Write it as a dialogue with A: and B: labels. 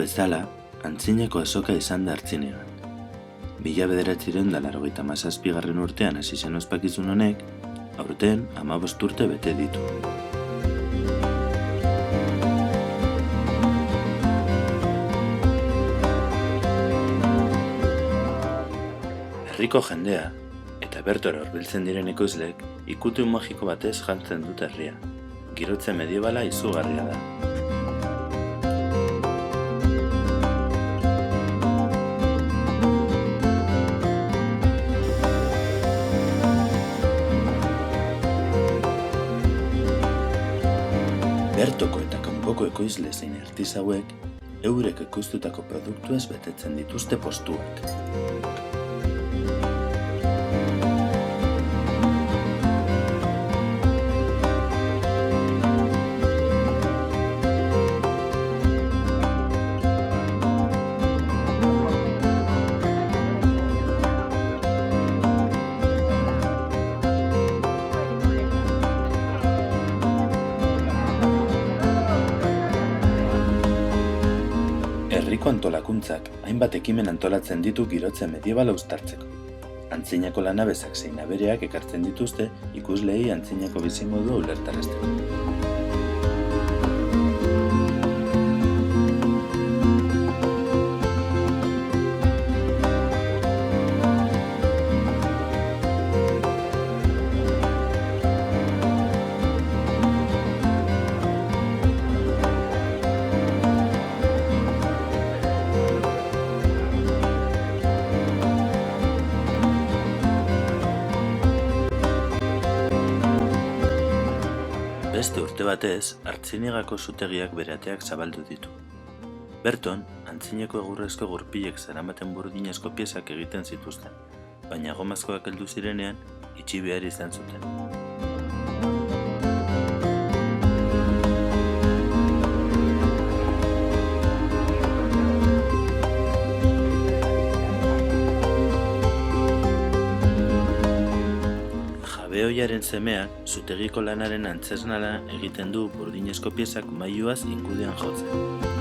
A: bezala, antzinako azoka izan da Artzinegan. 1987 urtean hasi zen ospakizun honek, aurten 15 urte bete ditu. Herriko jendea, eta bertora hurbiltzen diren ekoizleek, ikutu magiko batez jantzen dute herria. Girotze mediebala izugarria da. Bertoko eta kanpoko ekoizle zein artisauek eurek ekoiztutako produktuez betetzen dituzte postuak. Herriko antolakuntzak hainbat ekimen antolatzen ditu girotze mediebala uztartzeko. Antzinako lanabezak zein abereak ekartzen dituzte ikusleei antzinako bizimodua ulertarazteko. Beste urte batez, Artziniegako sutegiak bere ateak zabaldu ditu. Berton, antzineko egurrezko gurpilek zeramaten burdinezko piezak egiten zituzten, baina gomazkoak heldu zirenean, itxi behar izan zuten. Jabeoiaren semeak, zutegiko lanaren antzesnala egiten du burdinezko piezak mailuaz ingudean jotzen.